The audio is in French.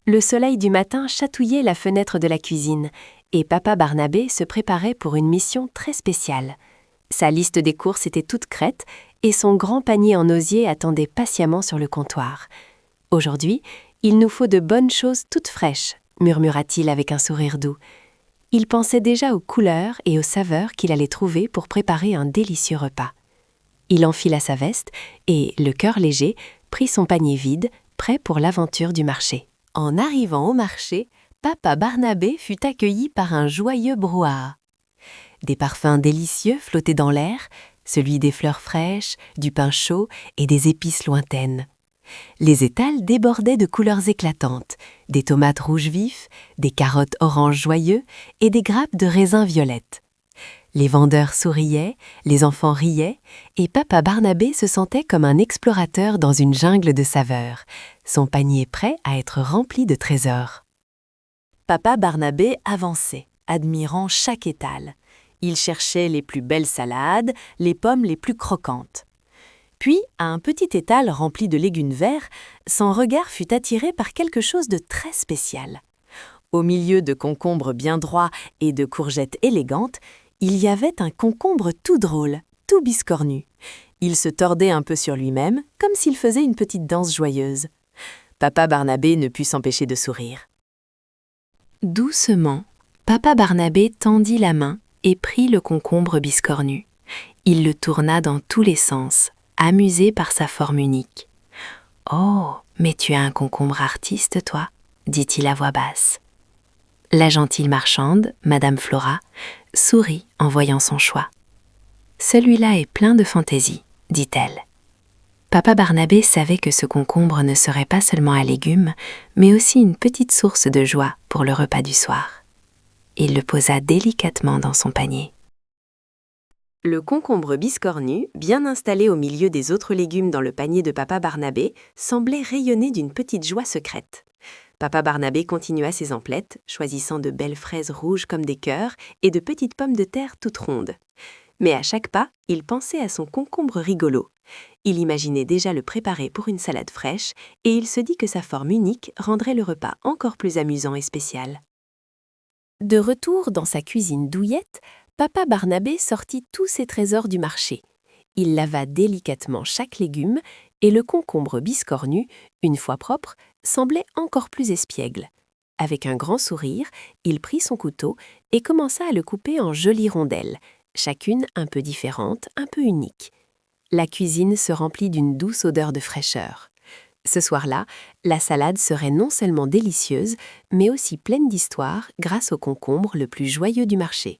Le soleil du matin chatouillait la fenêtre de la cuisine et papa Barnabé se préparait pour une mission très spéciale. Sa liste des courses était toute crête et son grand panier en osier attendait patiemment sur le comptoir. « Aujourd'hui, il nous faut de bonnes choses toutes fraîches », murmura-t-il avec un sourire doux. Il pensait déjà aux couleurs et aux saveurs qu'il allait trouver pour préparer un délicieux repas. Il enfila sa veste et, le cœur léger, prit son panier vide, prêt pour l'aventure du marché. En arrivant au marché, papa Barnabé fut accueilli par un joyeux brouhaha. Des parfums délicieux flottaient dans l'air, celui des fleurs fraîches, du pain chaud et des épices lointaines. Les étals débordaient de couleurs éclatantes, des tomates rouges vifs, des carottes orange joyeux et des grappes de raisins violettes. Les vendeurs souriaient, les enfants riaient, et papa Barnabé se sentait comme un explorateur dans une jungle de saveurs, son panier prêt à être rempli de trésors. Papa Barnabé avançait, admirant chaque étal. Il cherchait les plus belles salades, les pommes les plus croquantes. Puis, à un petit étal rempli de légumes verts, son regard fut attiré par quelque chose de très spécial. Au milieu de concombres bien droits et de courgettes élégantes, il y avait un concombre tout drôle, tout biscornu. Il se tordait un peu sur lui-même, comme s'il faisait une petite danse joyeuse. Papa Barnabé ne put s'empêcher de sourire. Doucement, papa Barnabé tendit la main et prit le concombre biscornu. Il le tourna dans tous les sens, amusé par sa forme unique. « Oh, mais tu as un concombre artiste, toi » dit-il à voix basse. La gentille marchande, Madame Flora, sourit en voyant son choix. « Celui-là est plein de fantaisie, » dit-elle. Papa Barnabé savait que ce concombre ne serait pas seulement un légume, mais aussi une petite source de joie pour le repas du soir. Il le posa délicatement dans son panier. Le concombre biscornu, bien installé au milieu des autres légumes dans le panier de papa Barnabé, semblait rayonner d'une petite joie secrète. Papa Barnabé continua ses emplettes, choisissant de belles fraises rouges comme des cœurs et de petites pommes de terre toutes rondes. Mais à chaque pas, il pensait à son concombre rigolo. Il imaginait déjà le préparer pour une salade fraîche et il se dit que sa forme unique rendrait le repas encore plus amusant et spécial. De retour dans sa cuisine douillette, papa Barnabé sortit tous ses trésors du marché. Il lava délicatement chaque légume et le concombre biscornu, une fois propre, semblait encore plus espiègle. Avec un grand sourire, il prit son couteau et commença à le couper en jolies rondelles, chacune un peu différente, un peu unique. La cuisine se remplit d'une douce odeur de fraîcheur. Ce soir-là, la salade serait non seulement délicieuse, mais aussi pleine d'histoire grâce au concombre le plus joyeux du marché.